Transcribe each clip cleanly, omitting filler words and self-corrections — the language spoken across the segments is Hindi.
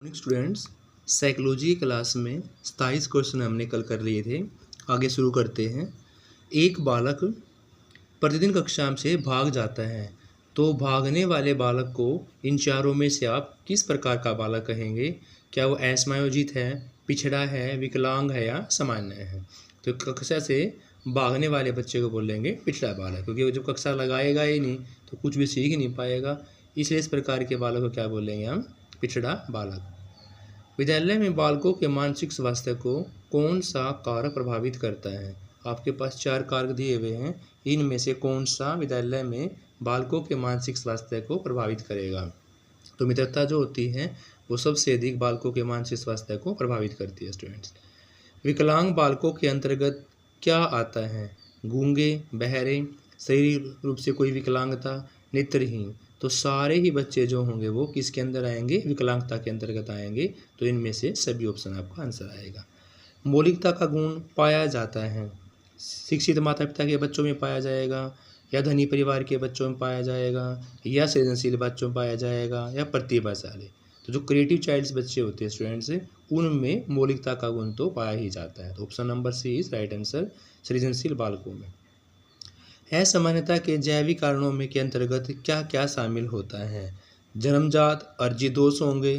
मॉर्निंग स्टूडेंट्स, साइकोलॉजी की क्लास में 27 क्वेश्चन हमने कल कर लिए थे। आगे शुरू करते हैं। एक बालक प्रतिदिन कक्षा से भाग जाता है, तो भागने वाले बालक को इन चारों में से आप किस प्रकार का बालक कहेंगे? क्या वो असमायोजित है, पिछड़ा है, विकलांग है या सामान्य है? तो कक्षा से भागने वाले बच्चे को बोलेंगे पिछड़ा बालक, क्योंकि जब कक्षा लगाएगा ही नहीं तो कुछ भी सीख नहीं पाएगा। इसलिए इस प्रकार के बालक को क्या बोलेंगे हम? पिछड़ा बालक। विद्यालय में बालकों के मानसिक स्वास्थ्य को कौन सा कारक प्रभावित करता है? आपके पास 4 कारक दिए हुए हैं, इनमें से कौन सा विद्यालय में बालकों के मानसिक स्वास्थ्य को प्रभावित करेगा? तो मित्रता जो होती है वो सबसे अधिक बालकों के मानसिक स्वास्थ्य को प्रभावित करती है। स्टूडेंट्स, विकलांग बालकों के अंतर्गत क्या आता है? गूंगे, बहरे, शारीरिक रूप से कोई विकलांगता, नेत्रहीन। तो सारे ही बच्चे जो होंगे वो किसके अंदर आएंगे? विकलांगता के अंतर्गत आएंगे। तो इनमें से सभी ऑप्शन आपका आंसर आएगा। मौलिकता का गुण पाया जाता है, शिक्षित माता पिता के बच्चों में पाया जाएगा, या धनी परिवार के बच्चों में पाया जाएगा, या सृजनशील बच्चों में पाया जाएगा, या प्रतिभाशाली। तो जो क्रिएटिव चाइल्ड्स बच्चे होते हैं स्टूडेंट्स, उनमें मौलिकता का गुण तो पाया ही जाता है। तो option number C is right answer, सृजनशील बालकों में। असमानता के जैविक कारणों में के अंतर्गत क्या क्या शामिल होता है? जन्मजात अर्जित दोष होंगे,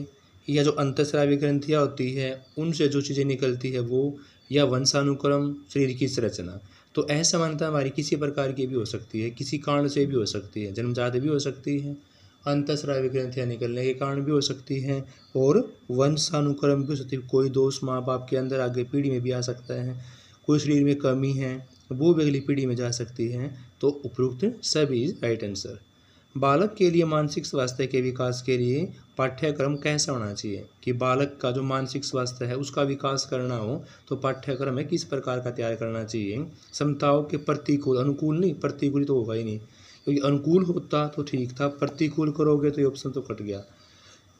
या जो अंतःस्रावी ग्रंथियाँ होती है उनसे जो चीज़ें निकलती है वो, या वंशानुक्रम, शरीर की संरचना। तो असमानता हमारी किसी प्रकार की भी हो सकती है, किसी कारण से भी हो सकती है। जन्मजात भी हो सकती है, अंतःस्रावी ग्रंथियाँ निकलने के कारण भी हो सकती हैं, और वंशानुक्रम भी हो सकती है। कोई दोष माँ बाप के अंदर आगे पीढ़ी में भी आ सकता है, कोई शरीर में कमी है वो भी अगली पीढ़ी में जा सकती है। तो उपरोक्त सभी राइट आंसर। बालक के लिए मानसिक स्वास्थ्य के विकास के लिए पाठ्यक्रम कैसा होना चाहिए? कि बालक का जो मानसिक स्वास्थ्य है उसका विकास करना हो तो पाठ्यक्रम में किस प्रकार का तैयार करना चाहिए? समताओं के प्रतिकूल, अनुकूल नहीं, प्रतिकूल तो होगा ही नहीं, क्योंकि अनुकूल होता तो ठीक था, प्रतिकूल करोगे तो ये ऑप्शन तो कट गया।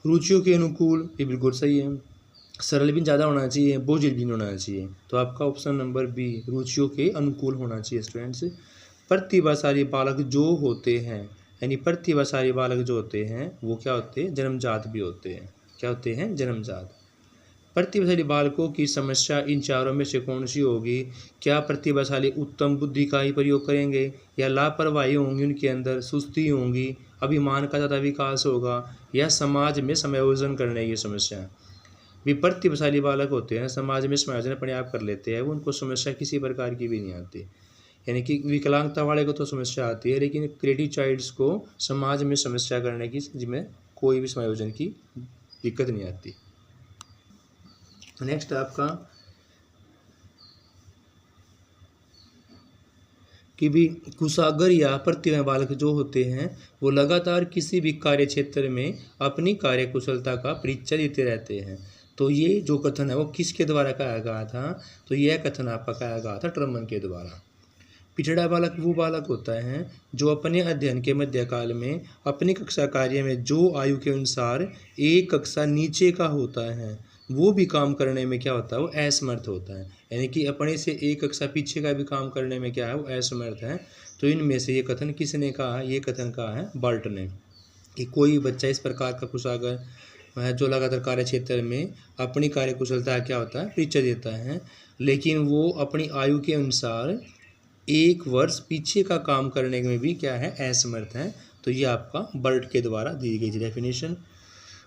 रुचियों के अनुकूल, ये बिल्कुल सही है। सरल भी ज़्यादा होना चाहिए, बोझिल भी नहीं होना चाहिए। तो आपका ऑप्शन नंबर बी, रुचियों के अनुकूल होना चाहिए। स्टूडेंट्स, प्रतिभाशाली बालक जो होते हैं, यानी प्रतिभाशाली बालक जो होते हैं वो क्या होते हैं? जन्मजात भी होते हैं। क्या होते हैं? जन्मजात। प्रतिभाशाली बालकों की समस्या इन चारों में से कौन सी होगी? क्या प्रतिभाशाली उत्तम बुद्धि का ही प्रयोग करेंगे, या लापरवाही होंगी, उनके अंदर सुस्ती होंगी, अभिमान का ज़्यादा विकास होगा, या समाज में समायोजन करने की समस्या? प्रतिभाशाली बालक होते हैं समाज में समायोजन अपने आप कर लेते हैं, वो उनको समस्या किसी प्रकार की भी नहीं आती। यानी कि विकलांगता वाले को तो समस्या आती है, लेकिन क्रिएटिव चाइल्ड्स को समाज में समस्या करने की, जिसमें कोई भी समायोजन की दिक्कत नहीं आती। नेक्स्ट आपका कि भी कुशागर या प्रतिभा बालक जो होते हैं वो लगातार किसी भी कार्य क्षेत्र में अपनी कार्यकुशलता का परिचय देते रहते हैं। तो ये जो कथन है वो किसके द्वारा कहा गया था? तो यह कथन आपका कहा गया था ट्रुमन के द्वारा। पिछड़ा बालक वो बालक होता है जो अपने अध्ययन के मध्यकाल में अपनी कक्षा कार्य में जो आयु के अनुसार एक कक्षा नीचे का होता है वो भी काम करने में क्या होता है? वो असमर्थ होता है। यानी कि अपने से एक कक्षा पीछे का भी काम करने में क्या है? वो असमर्थ है। तो इनमें से ये कथन किसने कहा है? ये कथन कहा है बर्ट ने, कि कोई बच्चा इस प्रकार का कुशागर है जो लगातार कार्य क्षेत्र में अपनी कार्यकुशलता क्या होता है? परिचय देता है, लेकिन वो अपनी आयु के अनुसार एक वर्ष पीछे का काम करने में भी क्या है? असमर्थ है। तो ये आपका बर्ट के द्वारा दी गई डेफिनेशन।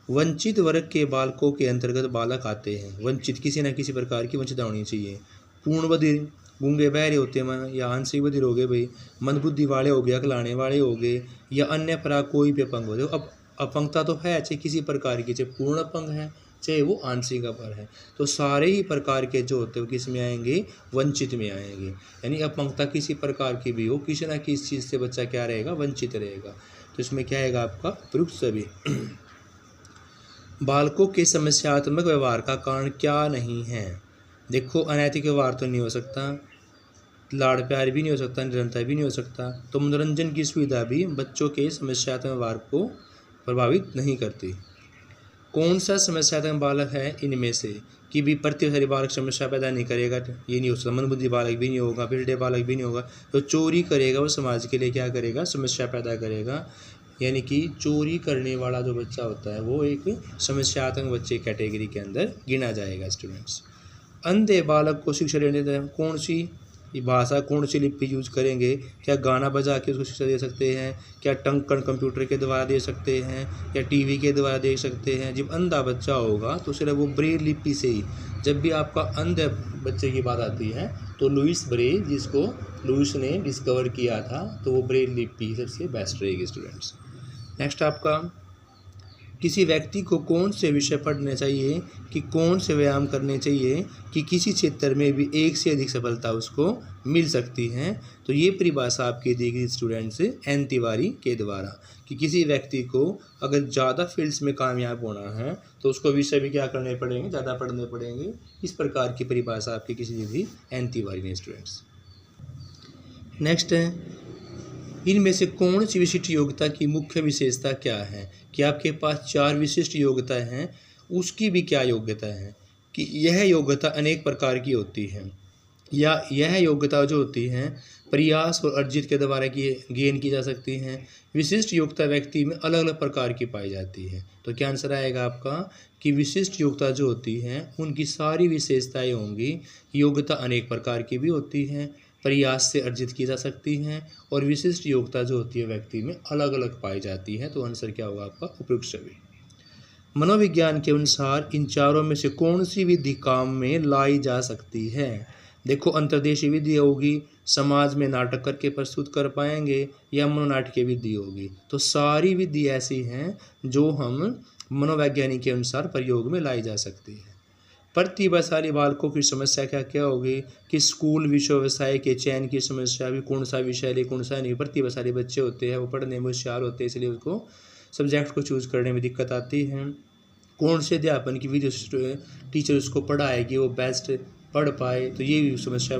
वंचित वर्ग के बालकों के अंतर्गत बालक आते हैं। वंचित किसी न किसी प्रकार की वंचितता होनी चाहिए। पूर्ण बधिर, गूंगे बहरे होते हैं, या आंशिक बधिर हो गए भाई, मंदबुद्धि वाले हो गए, अकलाने वाले हो गए, या अन्य प्रकार कोई भी अपंग हो गए। अब अपंगता तो है चाहे किसी प्रकार की, चाहे पूर्ण अपंग है चाहे वो आंशिक अपंग है, तो सारे ही प्रकार के जो होते हैं वो किस में आएंगे? वंचित में आएंगे। यानी अपंगता किसी प्रकार की भी हो, किसी न किसी चीज़ से बच्चा क्या रहेगा? वंचित रहेगा। तो इसमें क्या आएगा आपका? उपयुक्त सभी। बालकों के समस्यात्मक व्यवहार का कारण क्या नहीं है? देखो, अनैतिक व्यवहार तो नहीं हो सकता, लाड़ प्यार भी नहीं हो सकता, निरंतर भी नहीं हो सकता। तो मनोरंजन की सुविधा भी बच्चों के समस्यात्मक व्यवहार को प्रभावित नहीं करती। कौन सा समस्यात्मक बालक है इनमें से? कि भी प्रतिभाशाली बालक समस्या पैदा नहीं करेगा, ये नहीं हो सकता। मंदबुद्धि बालक भी नहीं होगा, पिछड़े बालक भी नहीं होगा। तो चोरी करेगा वो समाज के लिए क्या करेगा? समस्या पैदा करेगा। यानी कि चोरी करने वाला जो बच्चा होता है वो एक समस्यात्मक बच्चे कैटेगरी के अंदर गिना जाएगा स्टूडेंट्स। अंधे बालक को शिक्षा देने के कौन सी भाषा, कौन सी लिपि यूज करेंगे? क्या गाना बजा के उसको शिक्षा दे सकते हैं? क्या टंकण कंप्यूटर के द्वारा दे सकते हैं? या टीवी के द्वारा दे सकते हैं? जब अंधा बच्चा होगा तो सिर्फ वो ब्रेल लिपि से ही, जब भी आपका अंधे बच्चे की बात आती है तो लुइस ब्रेल, जिसको लुइस ने डिस्कवर किया था, तो वो ब्रेल लिपि सबसे बेस्ट रहेगी स्टूडेंट्स। नेक्स्ट आपका, किसी व्यक्ति को कौन से विषय पढ़ने चाहिए, कि कौन से व्यायाम करने चाहिए कि किसी क्षेत्र में भी एक से अधिक सफलता उसको मिल सकती है? तो ये परिभाषा आपकी दी गई स्टूडेंट्स एन तिवारी के द्वारा, कि किसी व्यक्ति को अगर ज़्यादा फील्ड्स में कामयाब होना है तो उसको विषय भी क्या करने पड़ेंगे, ज़्यादा पढ़ने पड़ेंगे। इस प्रकार की परिभाषा आपकी किसी ने दी एन तिवारी ने स्टूडेंट्स। नेक्स्ट है, इनमें से कौन सी विशिष्ट योग्यता की मुख्य विशेषता क्या है? कि आपके पास 4 विशिष्ट योग्यताएं हैं, उसकी भी क्या योग्यता है? कि यह योग्यता अनेक प्रकार की होती है, या यह योग्यता जो होती हैं प्रयास और अर्जित के द्वारा गेन की जा सकती हैं। विशिष्ट योग्यता व्यक्ति में अलग अलग प्रकार की पाई जाती है। तो क्या आंसर आएगा आपका कि विशिष्ट योग्यता जो होती हैं उनकी सारी विशेषताएं होंगी। योग्यता अनेक प्रकार की भी होती हैं, प्रयास से अर्जित की जा सकती हैं, और विशिष्ट योग्यता जो होती है व्यक्ति में अलग अलग पाई जाती है। तो आंसर क्या होगा आपका उपयुक्त सभी। मनोविज्ञान के अनुसार इन चारों में से कौन सी विधि काम में लाई जा सकती है? देखो, अंतर्देशीय विधि होगी, समाज में नाटक करके प्रस्तुत कर पाएंगे, या मनोनाटकीय विधि होगी। तो सारी विधि ऐसी हैं जो हम मनोवैज्ञानिक के अनुसार प्रयोग में लाई जा सकती है। प्रतिभाशाली बालकों की समस्या क्या क्या होगी? कि स्कूल विश्वविद्यालय के चयन की समस्या भी, कौन सा विषय ले कौन सा नहीं। प्रतिभाशाली बच्चे होते हैं वो पढ़ने में होशियार होते हैं, इसलिए उसको सब्जेक्ट को चूज करने में दिक्कत आती है। कौन से अध्यापन की विधि टीचर उसको पढ़ाएगी वो बेस्ट पढ़ पाए, तो ये भी समस्या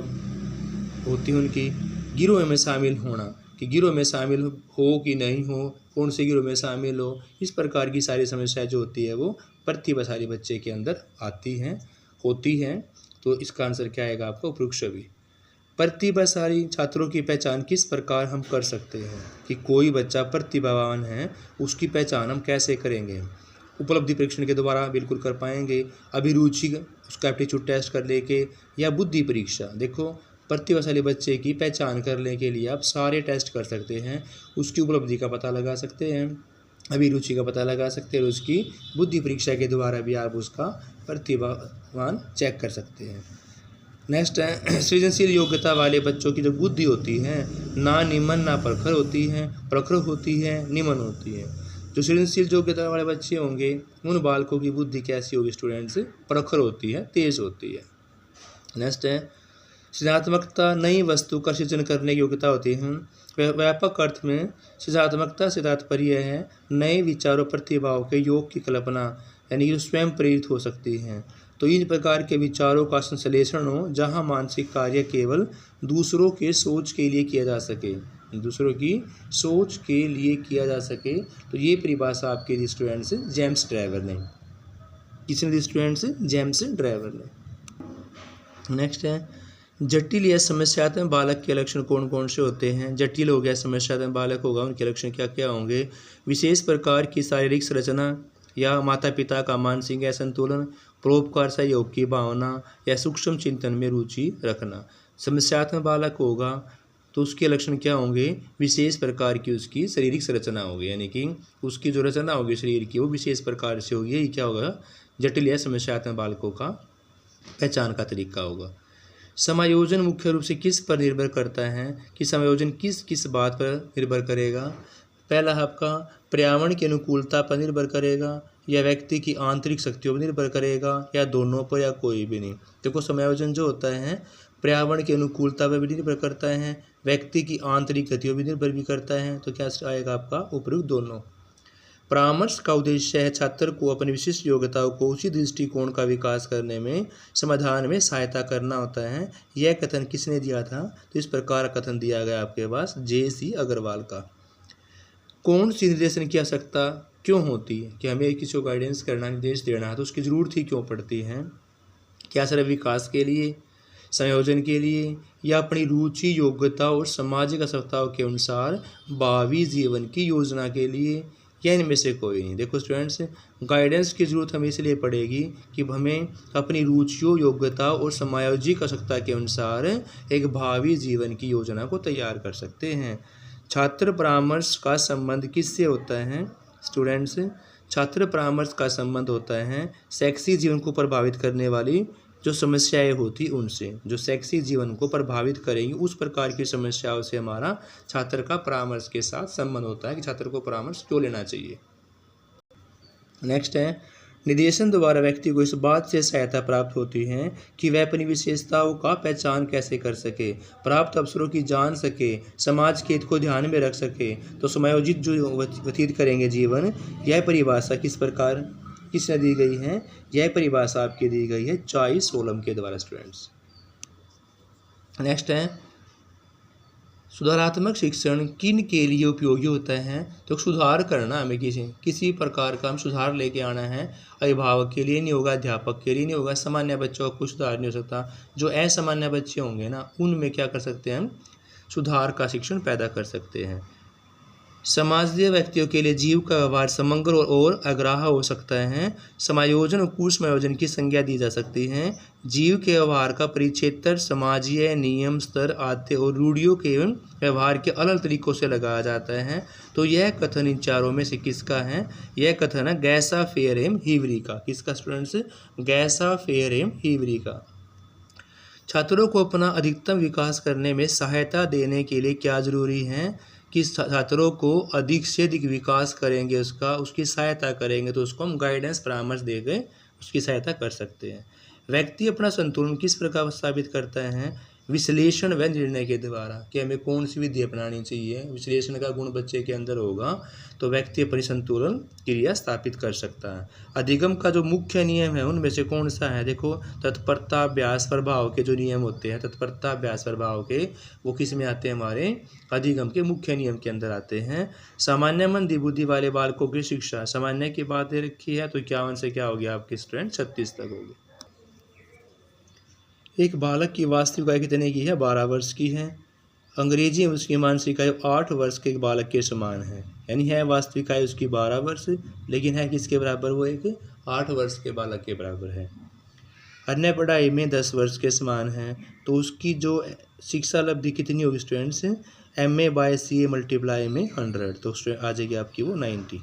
होती है उनकी। गिरोह में शामिल होना, कि गिरोह में शामिल हो कि नहीं हो, कौन से गिरोह में शामिल हो, इस प्रकार की सारी समस्याएं जो होती है वो प्रतिभाशाली बच्चे के अंदर आती हैं, होती हैं। तो इसका आंसर क्या आएगा आपका उपयुक्त सभी। प्रतिभाशाली छात्रों की पहचान किस प्रकार हम कर सकते हैं? कि कोई बच्चा प्रतिभावान है उसकी पहचान हम कैसे करेंगे? उपलब्धि परीक्षण के द्वारा बिल्कुल कर पाएंगे, अभिरुचि उसका एप्टीट्यूड टेस्ट कर लेके, या बुद्धि परीक्षा। देखो, प्रतिभाशाली बच्चे की पहचान करने के लिए आप सारे टेस्ट कर सकते हैं, उसकी उपलब्धि का पता लगा सकते हैं, अभिरुचि का पता लगा सकते हैं, और उसकी बुद्धि परीक्षा के द्वारा भी आप उसका प्रतिभावान चेक कर सकते हैं। नेक्स्ट है, सृजनशील योग्यता वाले बच्चों की जो बुद्धि होती है ना निमन ना प्रखर होती है, प्रखर होती है निमन होती है। जो सृजनशील योग्यता वाले बच्चे होंगे उन बालकों की बुद्धि कैसी होगी स्टूडेंट्स? प्रखर होती है, तेज होती है। नेक्स्ट है, सृजनात्मकता नई वस्तु का सृजन करने की योग्यता होती है। व्यापक अर्थ में सृजनात्मकता से तात्पर्य है नए विचारों प्रतिभाओं के योग की कल्पना, यानी कि स्वयं प्रेरित हो सकती हैं। तो इन प्रकार के विचारों का संश्लेषण हो जहाँ मानसिक कार्य केवल दूसरों के सोच के लिए किया जा सके, दूसरों की सोच के लिए किया जा सके। तो ये परिभाषा आपके दी स्टूडेंट्स जेम्स ड्राइवर ने। किसने दी स्टूडेंट्स? जेम्स ड्राइवर ने। नेक्स्ट है, जटिल या समस्यात्मक बालक के लक्षण कौन कौन से होते हैं? जटिल हो गया, समस्यात्मक बालक होगा, उनके लक्षण क्या क्या होंगे? विशेष प्रकार की शारीरिक संरचना, या माता पिता का मानसिक असंतुलन, परोपकार सहयोग की भावना, या सूक्ष्म चिंतन में रुचि रखना। समस्यात्मक बालक होगा तो उसके लक्षण क्या होंगे? विशेष प्रकार की उसकी शारीरिक संरचना होगी, यानी कि उसकी जो रचना होगी शरीर की वो विशेष प्रकार से होगी। ये क्या होगा? जटिल या समस्यात्मक बालकों का पहचान का तरीका होगा। समायोजन मुख्य रूप से किस पर निर्भर करता है? कि समायोजन किस किस बात पर निर्भर करेगा? पहला आपका पर्यावरण की अनुकूलता पर निर्भर करेगा, या व्यक्ति की आंतरिक शक्तियों पर निर्भर करेगा, या दोनों पर, या कोई भी नहीं। देखो, समायोजन जो होता है पर्यावरण की अनुकूलता पर भी निर्भर करता है, व्यक्ति की आंतरिक गतियों पर निर्भर भी करता है। तो क्या आएगा आपका उपयुक्त दोनों। परामर्श का उद्देश्य है छात्र को अपनी विशिष्ट योग्यताओं को उचित दृष्टिकोण का विकास करने में, समाधान में सहायता करना होता है। यह कथन किसने दिया था? तो इस प्रकार कथन दिया गया आपके पास JC अग्रवाल का। कौन सी निर्देशन की आवश्यकता क्यों होती है? कि हमें किसी को गाइडेंस करना, निर्देश देना है तो उसकी ज़रूरत ही क्यों पड़ती है? क्या सिर्फ विकास के लिए, संयोजन के लिए या अपनी रुचि, योग्यता और सामाजिक आवश्यकताओं के अनुसार भावी जीवन की योजना के लिए, या इनमें से कोई नहीं। देखो स्टूडेंट्स, गाइडेंस की ज़रूरत हमें इसलिए पड़ेगी कि हमें अपनी रुचियों, योग्यता और समायोजित आवश्यकता के अनुसार एक भावी जीवन की योजना को तैयार कर सकते हैं। छात्र परामर्श का संबंध किससे होता है स्टूडेंट्स? छात्र परामर्श का संबंध होता है शैक्षिक जीवन को प्रभावित करने वाली जो समस्याएं होती उनसे। जो शैक्षिक जीवन को प्रभावित करेंगी उस प्रकार की समस्याओं से हमारा छात्र का परामर्श के साथ संबंध होता है कि छात्र को परामर्श क्यों लेना चाहिए। नेक्स्ट है, निर्देशन द्वारा व्यक्ति को इस बात से सहायता प्राप्त होती है कि वह अपनी विशेषताओं का पहचान कैसे कर सके, प्राप्त अवसरों की जान सके, समाज के हित को ध्यान में रख सके। तो समायोजित जो व्यतीत करेंगे जीवन, यह परिभाषा किसने दी गई है? यह परिभाषा आपकी दी गई है चाई सोलम के द्वारा स्टूडेंट्स। नेक्स्ट है, सुधारात्मक शिक्षण किन के लिए उपयोगी होता है? तो सुधार करना, हमें किसी प्रकार का हम सुधार लेके आना है, अभिभावक के लिए नहीं होगा, अध्यापक के लिए नहीं होगा, सामान्य बच्चों का कुछ सुधार नहीं हो सकता। जो असामान्य बच्चे होंगे ना, उनमें क्या कर सकते हैं हम? सुधार का शिक्षण पैदा कर सकते हैं। समाजीय व्यक्तियों के लिए जीव का व्यवहार समग्र और अग्राह्य हो सकता है। समायोजन और कुसमायोजन की संज्ञा दी जा सकती है। जीव के व्यवहार का परिक्षेत्र समाजीय नियम, स्तर, आदतें और रूढ़ियों के व्यवहार के अलग तरीकों से लगाया जाता है। तो यह कथन इन चारों में से किसका है? यह कथन है गैसा, फेयर एम हीवरी का। किसका स्टूडेंट्स? गैसा, फेयर एम हीवरी का। छात्रों को अपना अधिकतम विकास करने में सहायता देने के लिए क्या जरूरी है? कि छात्रों को अधिक से अधिक विकास करेंगे, उसकी सहायता करेंगे, तो उसको हम गाइडेंस, परामर्श देकर उसकी सहायता कर सकते हैं। व्यक्ति अपना संतुलन किस प्रकार स्थापित करता है? विश्लेषण व निर्णय के द्वारा, कि हमें कौन सी विधि अपनानी चाहिए। विश्लेषण का गुण बच्चे के अंदर होगा तो व्यक्ति अपनी संतुलन क्रिया स्थापित कर सकता है। अधिगम का जो मुख्य नियम है उनमें से कौन सा है? देखो, तत्परता, अभ्यास, प्रभाव के जो नियम होते हैं, तत्परता, अभ्यास, प्रभाव के, वो किस में आते हैं? हमारे अधिगम के मुख्य नियम के अंदर आते हैं। सामान्य मंदी बुद्धि वाले बालकों की शिक्षा, सामान्य की बात दे रखी है तो 51 से क्या हो गया आपके स्टूडेंट? 36 तक होगी। एक बालक की वास्तविक आयु कितने की है? 12 वर्ष की है। अंग्रेजी में उसकी मानसिक आयु 8 वर्ष के एक बालक के समान है। यानी है वास्तविक आयु उसकी 12 वर्ष, लेकिन है किसके बराबर? वो एक 8 वर्ष के बालक के बराबर है। अन्य पढ़ाई में 10 वर्ष के समान है। तो उसकी जो शिक्षा लब्धि कितनी होगी स्टूडेंट्स? MA/CA मल्टीप्लाई में 100, तो आ जाएगी आपकी वो 90।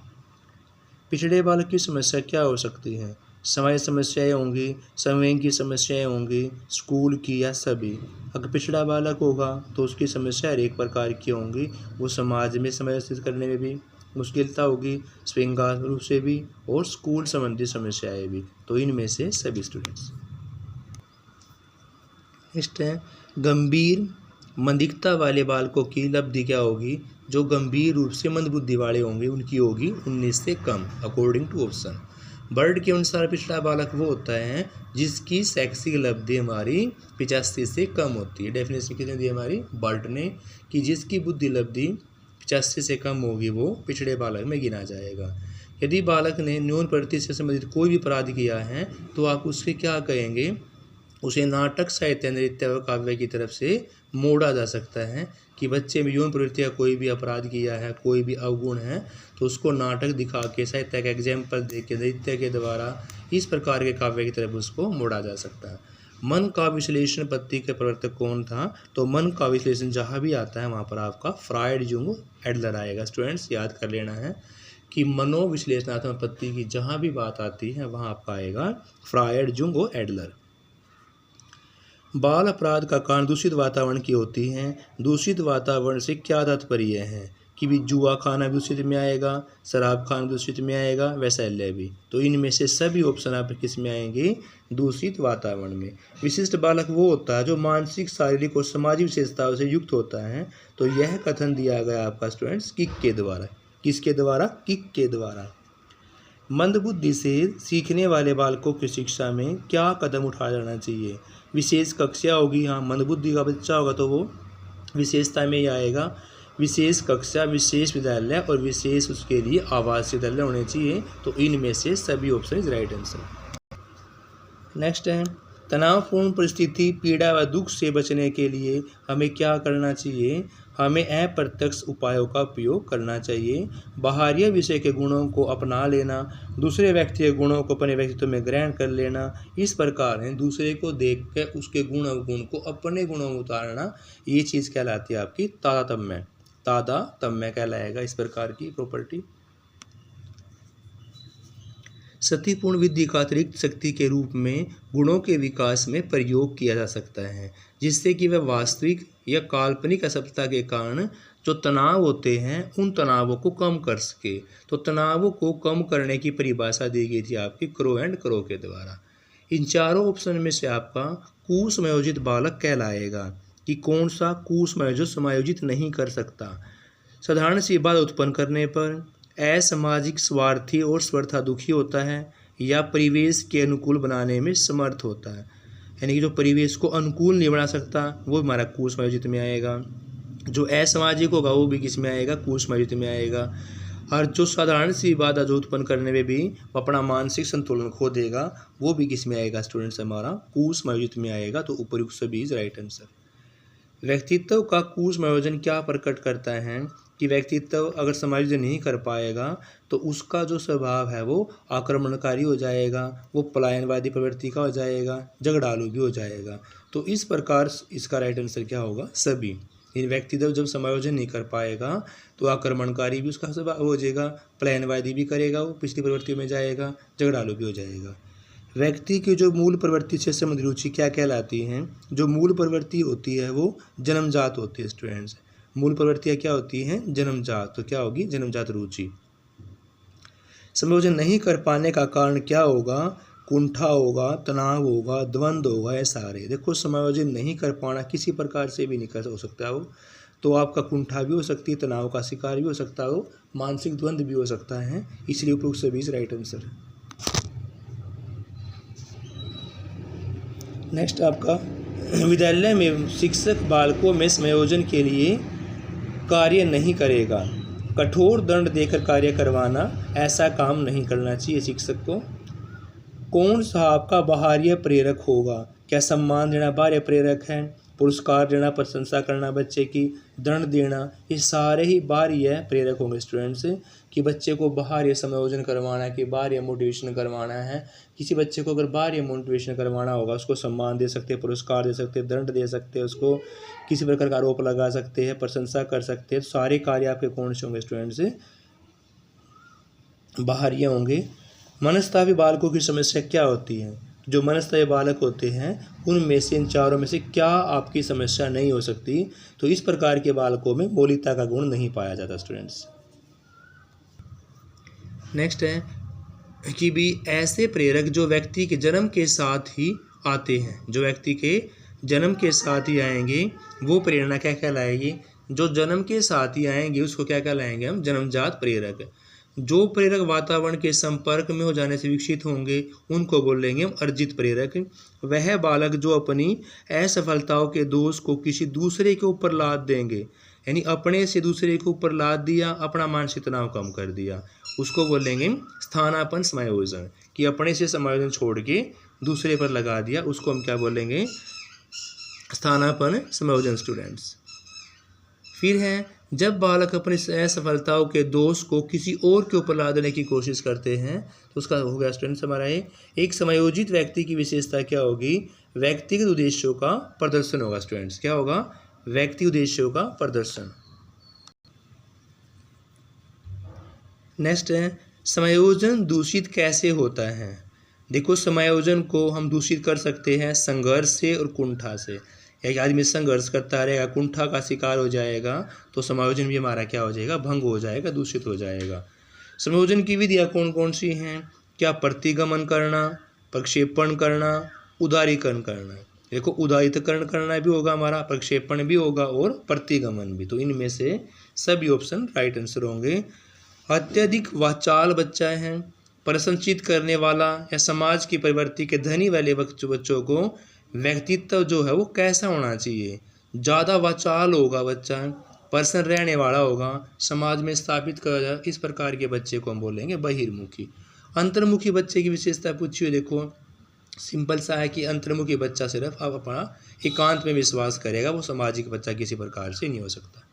पिछड़े बालक की समस्या क्या हो सकती है? समय समस्याएं होंगी, समय की समस्याएं होंगी, स्कूल की या सभी। अगर पिछड़ा बालक होगा तो उसकी समस्या हर एक प्रकार की होंगी। वो समाज में समय व्यतीत करने में भी मुश्किलता होगी, श्रृंगार रूप से भी, और स्कूल संबंधी समस्याएं भी। तो इनमें से सभी स्टूडेंट्स। नेक्स्ट है, गंभीर मंदिकता वाले बालकों की लब्धि क्या होगी? जो गंभीर रूप से मंदबुद्धि वाले होंगे उनकी होगी 19 से कम, अकॉर्डिंग टू ऑप्शन। बर्ड के अनुसार पिछड़ा बालक वो होता है जिसकी शैक्षिक लब्धि हमारी 85 से कम होती है। डेफिनेशन कितने दी हमारी बर्ड ने? कि जिसकी बुद्धि लब्धि 85 से कम होगी वो पिछड़े बालक में गिना जाएगा। यदि बालक ने न्यून प्रवृत्ति से संबंधित कोई भी अपराध किया है तो आप उसके क्या कहेंगे? उसे नाटक, साहित्य, नृत्य व काव्य की तरफ से मोड़ा जा सकता है। कि बच्चे में यौन प्रवृत्ति का कोई भी अपराध किया है, कोई भी अवगुण है, तो उसको नाटक दिखा के, साहित्य का एग्जाम्पल दे के, नृत्य के द्वारा, इस प्रकार के काव्य की तरफ उसको मोड़ा जा सकता है। मन का विश्लेषण पद्धति के प्रवर्तक कौन था? तो मन का विश्लेषण जहाँ भी आता है वहाँ पर आपका फ्रायड, जुंग, एडलर आएगा। स्टूडेंट्स याद कर लेना है कि मनोविश्लेषणात्मक पद्धति की जहाँ भी बात आती है वहाँ आपका आएगा फ्रायड, जुंग और एडलर। बाल अपराध का कारण दूषित वातावरण की होती है। दूषित वातावरण से क्या तात्पर्य है? कि भी जुआ खाना भी दूषित में आएगा, शराब खाना दूषित में आएगा, वैशल्य भी। तो इनमें से सभी ऑप्शन आप किस में आएंगे? दूषित वातावरण में। विशिष्ट बालक वो होता है जो मानसिक, शारीरिक और सामाजिक विशेषताओं से युक्त होता है। तो यह कथन दिया गया आपका स्टूडेंट्स किक के द्वारा। किसके द्वारा? किक के द्वारा। मंदबुद्धि से सीखने वाले बालकों की शिक्षा में क्या कदम उठाया जाना चाहिए? विशेष कक्षा होगी। हाँ, मंदबुद्धि का बच्चा होगा तो वो विशेषता में ही आएगा। विशेष कक्षा, विशेष विद्यालय और विशेष उसके लिए आवासीय विद्यालय होने चाहिए। तो इनमें से सभी option is right answer. Next है, तनावपूर्ण परिस्थिति, पीड़ा व दुख से बचने के लिए हमें क्या करना चाहिए? हमें अप्रत्यक्ष उपायों का उपयोग करना चाहिए। बाहरी विषय के गुणों को अपना लेना, दूसरे व्यक्ति के गुणों को अपने व्यक्तित्व में ग्रहण कर लेना, इस प्रकार है दूसरे को देख कर उसके गुण अवगुण को अपने गुणों में उतारना, ये चीज़ कहलाती है आपकी तादात्म्य। तादात्म्य कहलाएगा इस प्रकार की प्रॉपर्टी। सतीपूर्ण विधि का अतिरिक्त शक्ति के रूप में गुणों के विकास में प्रयोग किया जा सकता है, जिससे कि वह वास्तविक या काल्पनिक असफलता के कारण जो तनाव होते हैं उन तनावों को कम कर सके। तो तनावों को कम करने की परिभाषा दी गई थी आपकी क्रो एंड क्रो के द्वारा। इन चारों ऑप्शन में से आपका कुसमयोजित बालक कहलाएगा कि कौन सा कुसमयोजित समायोजित नहीं कर सकता। साधारण सी बात उत्पन्न करने पर असामाजिक, स्वार्थी और स्वार्थादुखी होता है, या परिवेश के अनुकूल बनाने में समर्थ होता है, यानी कि जो परिवेश को अनुकूल नहीं बना सकता वो हमारा कुसमयोजित में आएगा। जो असामाजिक होगा वो भी किस में आएगा? कुसमयोजित में आएगा। और जो साधारण सी बात जो उत्पन्न करने में भी अपना मानसिक संतुलन खो देगा वो भी किस में आएगा स्टूडेंट्स? हमारा कुसमयोजित में आएगा। तो उपयुक्त सभी इज राइट आंसर। व्यक्तित्व का कुसमयोजन क्या प्रकट करता है कि व्यक्तित्व अगर समायोजन नहीं कर पाएगा तो उसका जो स्वभाव है वो आक्रमणकारी हो जाएगा, वो पलायनवादी प्रवृत्ति का हो जाएगा, झगड़ालू भी हो जाएगा। तो इस प्रकार इसका राइट आंसर क्या होगा? सभी। व्यक्तित्व जब समायोजन नहीं कर पाएगा तो आक्रमणकारी भी उसका स्वभाव हो जाएगा, पलायनवादी भी करेगा, वो पिछली प्रवृत्ति में जाएगा, झगड़ालू भी हो जाएगा। व्यक्ति की जो मूल प्रवृत्ति से संबंधित रुचि क्या कहलाती हैं? जो मूल प्रवृत्ति होती है वो जन्मजात होती है स्टूडेंट्स। मूल प्रवृत्तियाँ क्या होती हैं? जन्मजात। तो क्या होगी? जन्मजात रुचि। समायोजन नहीं कर पाने का कारण क्या होगा? कुंठा होगा, तनाव होगा, द्वंद्व होगा, ये सारे। देखो समायोजन नहीं कर पाना किसी प्रकार से भी नहीं हो सकता हो, तो आपका कुंठा भी हो सकती है, तनाव का शिकार भी हो सकता हो, मानसिक द्वंद्व भी हो सकता है, इसलिए उपयुक्त सभी इज राइट आंसर। नेक्स्ट आपका विद्यालय में शिक्षक बालकों में समायोजन के लिए कार्य नहीं करेगा। कठोर दंड देकर कार्य करवाना, ऐसा काम नहीं करना चाहिए शिक्षक को। कौन सा आपका बाहरी प्रेरक होगा? क्या सम्मान देना बाहरी प्रेरक है? पुरस्कार देना, प्रशंसा करना बच्चे की, दंड देना, ये सारे ही बाहरी प्रेरक होंगे स्टूडेंट्स। कि बच्चे को बाहरी समायोजन करवाना है, कि बाहरी मोटिवेशन करवाना है। किसी बच्चे को अगर बाहरी मोटिवेशन करवाना होगा उसको सम्मान दे सकते हैं, पुरस्कार दे सकते हैं, दंड दे सकते हैं, उसको किसी प्रकार का आरोप लगा सकते हैं, प्रशंसा कर सकते हैं। सारे कार्य आपके कौन से होंगे स्टूडेंट्स? बाहरी होंगे। मनस्तावी बालकों की समस्या क्या होती है? जो मनस्तावी बालक होते हैं उनमें से इन चारों में से क्या आपकी समस्या नहीं हो सकती? तो इस प्रकार के बालकों में मौलिकता का गुण नहीं पाया जाता स्टूडेंट्स। नेक्स्ट है कि भी ऐसे प्रेरक जो व्यक्ति के जन्म के साथ ही आते हैं, जो व्यक्ति के जन्म के साथ ही आएंगे वो प्रेरणा क्या कहलाएगी? जो जन्म के साथ ही आएंगे उसको क्या कहलाएंगे हम? जन्मजात प्रेरक। जो प्रेरक वातावरण के संपर्क में हो जाने से विकसित होंगे उनको बोलेंगे हम अर्जित प्रेरक। वह बालक जो अपनी असफलताओं के दोष को किसी दूसरे के ऊपर लाद देंगे, यानी अपने से दूसरे के ऊपर लाद दिया, अपना मानसिक तनाव कम कर दिया, उसको बोलेंगे स्थानापन्न समायोजन। कि अपने से समायोजन छोड़ के दूसरे पर लगा दिया, उसको हम क्या बोलेंगे? स्थानापन्न समायोजन स्टूडेंट्स। फिर है जब बालक अपनी असफलताओं के दोष को किसी और के ऊपर लादने की कोशिश करते हैं तो उसका हो गया स्टूडेंट्स हमारा एक समायोजित व्यक्ति की विशेषता क्या होगी? व्यक्तिगत उद्देश्यों का प्रदर्शन होगा स्टूडेंट्स। क्या होगा? व्यक्तिगत उद्देश्यों का प्रदर्शन। नेक्स्ट है समायोजन दूषित कैसे होता है? देखो समायोजन को हम दूषित कर सकते हैं संघर्ष से और कुंठा से। एक आदमी संघर्ष करता रहेगा, कुंठा का शिकार हो जाएगा तो समायोजन भी हमारा क्या हो जाएगा? भंग हो जाएगा, दूषित हो जाएगा। समायोजन की विधियाँ कौन कौन सी हैं? क्या प्रतिगमन करना, प्रक्षेपण करना, उदारीकरण करना। देखो उदारीकरण करना भी होगा हमारा, प्रक्षेपण भी होगा और प्रतिगमन भी। तो इनमें से सभी ऑप्शन राइट आंसर होंगे। अत्यधिक वाचाल बच्चा है, प्रशंसित करने वाला या समाज की प्रवृत्ति के धनी वाले बच्चों को व्यक्तित्व जो है वो कैसा होना चाहिए? ज़्यादा वाचाल होगा बच्चा, प्रसन्न रहने वाला होगा, समाज में स्थापित कर जाए, इस प्रकार के बच्चे को हम बोलेंगे बहिर्मुखी। अंतर्मुखी बच्चे की विशेषता पूछी हुई देखो, सिंपल सा है कि अंतर्मुखी बच्चा सिर्फ अब अपना एकांत में विश्वास करेगा, वो सामाजिक बच्चा किसी प्रकार से नहीं हो सकता।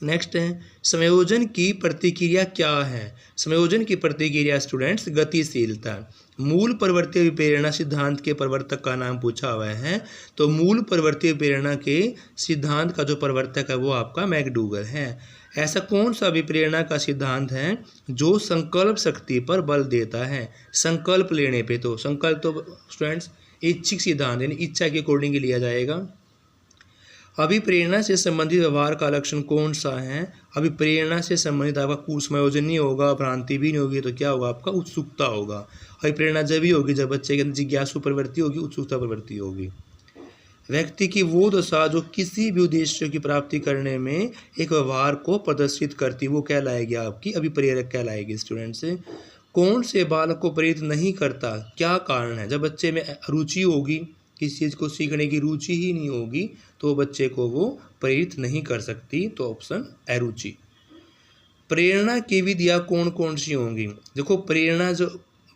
नेक्स्ट है संयोजन की प्रतिक्रिया क्या है। संयोजन की प्रतिक्रिया स्टूडेंट्स गतिशीलता। मूल प्रवर्ती विप्रेरणा सिद्धांत के प्रवर्तक का नाम पूछा हुआ है, तो मूल प्रवर्ती विप्रेरणा के सिद्धांत का जो प्रवर्तक है वो आपका मैकडूगल है। ऐसा कौन सा विप्रेरणा का सिद्धांत है जो संकल्प शक्ति पर बल देता है। संकल्प लेने पे, तो संकल्प तो स्टूडेंट्स ऐच्छिक सिद्धांत यानी इच्छा के अकॉर्डिंग लिया जाएगा। अभिप्रेरणा से संबंधित व्यवहार का लक्षण कौन सा है। अभिप्रेरणा से संबंधित आपका कुसंयोजन नहीं होगा, भ्रांति भी नहीं होगी, तो क्या होगा आपका उत्सुकता होगा। अभिप्रेरणा जब ही होगी जब बच्चे के अंदर जिज्ञासु प्रवृत्ति होगी, उत्सुकता प्रवृत्ति होगी। व्यक्ति की वो दशा जो किसी भी उद्देश्य की प्राप्ति करने में एक व्यवहार को प्रदर्शित करती, वो कहलाएगी आपकी अभिप्रेरक कहलाएगी। स्टूडेंट से कौन से बालक को प्रेरित नहीं करता, क्या कारण है। जब बच्चे में रुचि होगी, किसी चीज़ को सीखने की रुचि ही नहीं होगी, तो बच्चे को वो प्रेरित नहीं कर सकती, तो ऑप्शन अरुचि। प्रेरणा की विधियाँ कौन कौन सी होंगी। देखो प्रेरणा जो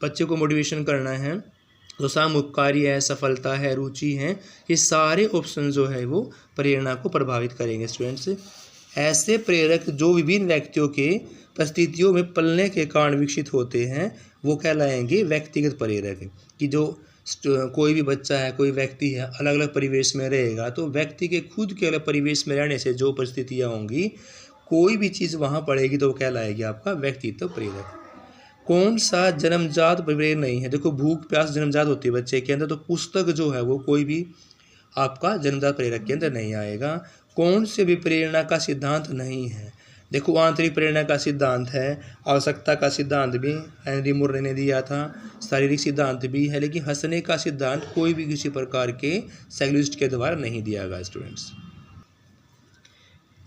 बच्चे को मोटिवेशन करना है, तो सामूहिक कार्य है, सफलता है, रुचि है, ये सारे ऑप्शन जो है वो प्रेरणा को प्रभावित करेंगे। स्टूडेंट्स ऐसे प्रेरक जो विभिन्न व्यक्तियों के परिस्थितियों में पलने के कारण विकसित होते हैं वो कहलाएंगे व्यक्तिगत प्रेरक। कि जो कोई भी बच्चा है, कोई व्यक्ति है, अलग अलग परिवेश में रहेगा, तो व्यक्ति के खुद के अलग परिवेश में रहने से जो परिस्थितियाँ होंगी, कोई भी चीज़ वहाँ पड़ेगी तो वो कहलाएगी आपका व्यक्तित्व प्रेरक। कौन सा जन्मजात प्रेरक नहीं है। देखो भूख प्यास जन्मजात होती है बच्चे के अंदर, तो पुस्तक जो है वो कोई भी आपका जन्मजात प्रेरक के अंदर नहीं आएगा। कौन से भी प्रेरणा का सिद्धांत नहीं है। देखो आंतरिक प्रेरणा का सिद्धांत है, आवश्यकता का सिद्धांत भी हेनरी मुर्रे ने दिया था, शारीरिक सिद्धांत भी है, लेकिन हंसने का सिद्धांत कोई भी किसी प्रकार के साइकोलॉजिस्ट के द्वारा नहीं दिया गया। स्टूडेंट्स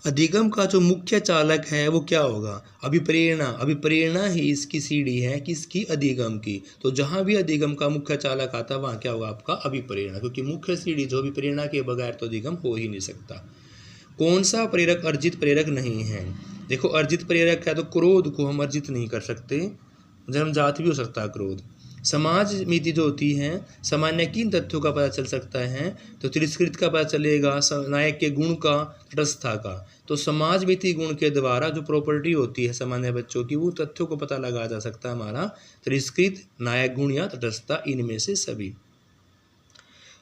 अधिगम का जो मुख्य चालक है वो क्या होगा। अभिप्रेरणा ही इसकी सीढ़ी है किसकी, अधिगम की। तो जहाँ भी अधिगम का मुख्य चालक आता है वहाँ क्या होगा आपका अभिप्रेरणा, क्योंकि मुख्य सीढ़ी जो अभिप्रेरणा के बगैर तो अधिगम हो ही नहीं सकता। कौन सा प्रेरक अर्जित प्रेरक नहीं है। देखो अर्जित प्रेरक है तो क्रोध को हम अर्जित नहीं कर सकते, जन्मजात भी हो सकता है क्रोध। समाज नीति जो होती है, सामान्य किन तथ्यों का पता चल सकता है, तो तिरस्कृत का पता चलेगा, नायक के गुण का, तटस्थता का। तो समाज नीति गुण के द्वारा जो प्रॉपर्टी होती है सामान्य बच्चों की, वो तथ्यों को पता लगाया जा सकता है हमारा तिरस्कृत, नायक गुण या तटस्थता, इनमें से सभी।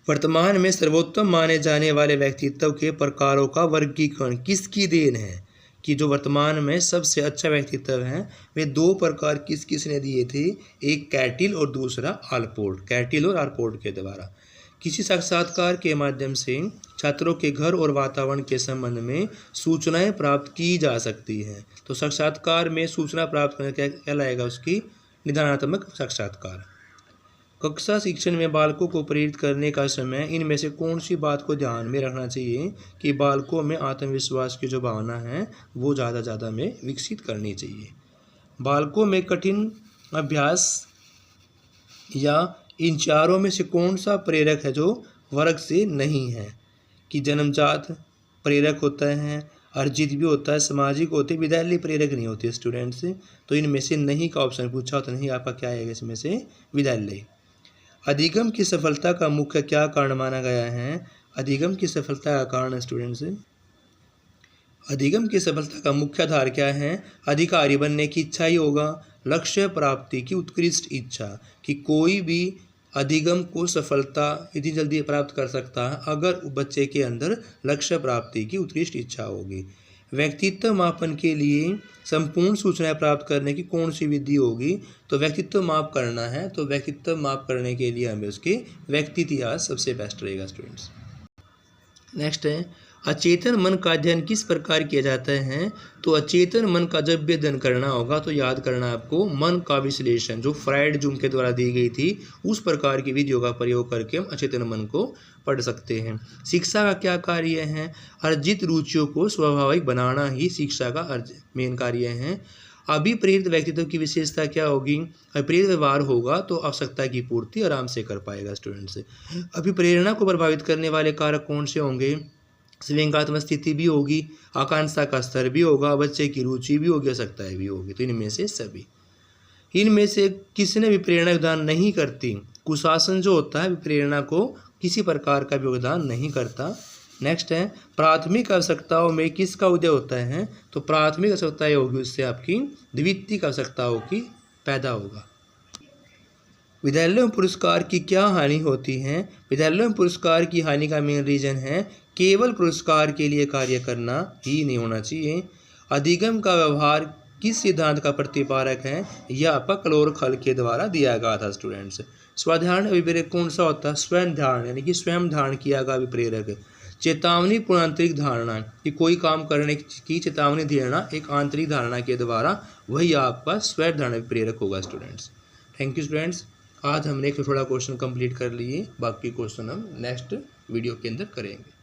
वर्तमान में सर्वोत्तम माने जाने वाले व्यक्तित्व के प्रकारों का वर्गीकरण किसकी देन है। कि जो वर्तमान में सबसे अच्छा व्यक्तित्व है वे दो प्रकार किस किस ने दिए थे, एक कैटिल और दूसरा आलपोर्ट। कैटिल और आलपोर्ट के द्वारा किसी साक्षात्कार के माध्यम से छात्रों के घर और वातावरण के संबंध में सूचनाएं प्राप्त की जा सकती हैं। तो साक्षात्कार में सूचना प्राप्त करने क्या कहलाएगा, उसकी निदानात्मक साक्षात्कार। कक्षा शिक्षण में बालकों को प्रेरित करने का समय इनमें से कौन सी बात को ध्यान में रखना चाहिए कि बालकों में आत्मविश्वास की जो भावना है वो ज़्यादा में विकसित करनी चाहिए। बालकों में कठिन अभ्यास या इन चारों में से कौन सा प्रेरक है जो वर्ग से नहीं है। कि जन्मजात प्रेरक होता है, अर्जित भी होता है, सामाजिक होते, विद्यालय प्रेरक नहीं होते स्टूडेंट्स। तो इनमें से नहीं का ऑप्शन पूछा तो नहीं आपका क्या आएगा इसमें से, विद्यालय। अधिगम की सफलता का मुख्य क्या कारण माना गया है। अधिगम की सफलता का कारण स्टूडेंट्स, अधिगम की सफलता का मुख्य आधार क्या है, अधिकारी बनने की इच्छा ही होगा, लक्ष्य प्राप्ति की उत्कृष्ट इच्छा। कि कोई भी अधिगम को सफलता इतनी जल्दी प्राप्त कर सकता है अगर बच्चे के अंदर लक्ष्य प्राप्ति की उत्कृष्ट इच्छा होगी। व्यक्तित्व मापन के लिए संपूर्ण सूचनाएं प्राप्त करने की कौन सी विधि होगी, तो व्यक्तित्व माप करना है तो व्यक्तित्व माप करने के लिए हमें उसके व्यक्ति इतिहास सबसे बेस्ट रहेगा। स्टूडेंट्स नेक्स्ट है अचेतन मन का अध्ययन किस प्रकार किया जाता है। तो अचेतन मन का जब भी अध्ययन करना होगा तो याद करना आपको मन का विश्लेषण जो फ्राइड जूम के द्वारा दी गई थी, उस प्रकार की विधियों का प्रयोग करके हम अचेतन मन को पढ़ सकते हैं। शिक्षा का क्या कार्य है, अर्जित रुचियों को स्वाभाविक बनाना ही शिक्षा का मेन कार्य है। अभिप्रेरित व्यक्तित्व की विशेषता क्या होगी, अभिप्रेरित व्यवहार होगा तो आवश्यकता की पूर्ति आराम से कर पाएगा। स्टूडेंट्स अभिप्रेरणा को प्रभावित करने वाले कारक कौन से होंगे, स्वयंगात्मक स्थिति भी होगी, आकांक्षा का स्तर भी होगा, बच्चे की रुचि भी होगी, आवश्यकताएं भी होगी। तो इनमें से सभी, इनमें से किसने भी प्रेरणा योगदान नहीं करती, कुशासन जो होता है प्रेरणा को किसी प्रकार का योगदान नहीं करता। नेक्स्ट है प्राथमिक आवश्यकताओं में किसका उदय होता है, तो प्राथमिक आवश्यकताएं होगी उससे आपकी द्वितीयक आवश्यकताओं की पैदा होगा। विद्यालयों में पुरस्कार की क्या हानि होती है, विद्यालयों में पुरस्कार की हानि का मेन रीजन है केवल पुरस्कार के लिए कार्य करना ही नहीं होना चाहिए। अधिगम का व्यवहार किस सिद्धांत का प्रतिपादक है, यह पकल और खल के द्वारा दिया गया था स्टूडेंट्स। स्वाधारण अभिप्रेरक कौन सा होता है, स्वयं धारण यानी कि स्वयं धारण किया गया अभिप्रेरक। चेतावनी पूर्ण आंतरिक धारणा कि कोई काम करने की चेतावनी देना एक आंतरिक धारणा के द्वारा, वही आपका स्वयं धारण अभिप्रेरक होगा स्टूडेंट्स। थैंक यू स्टूडेंट्स, आज हमने एक थोड़ा क्वेश्चन कंप्लीट कर लिए, बाकी क्वेश्चन हम नेक्स्ट वीडियो के अंदर करेंगे।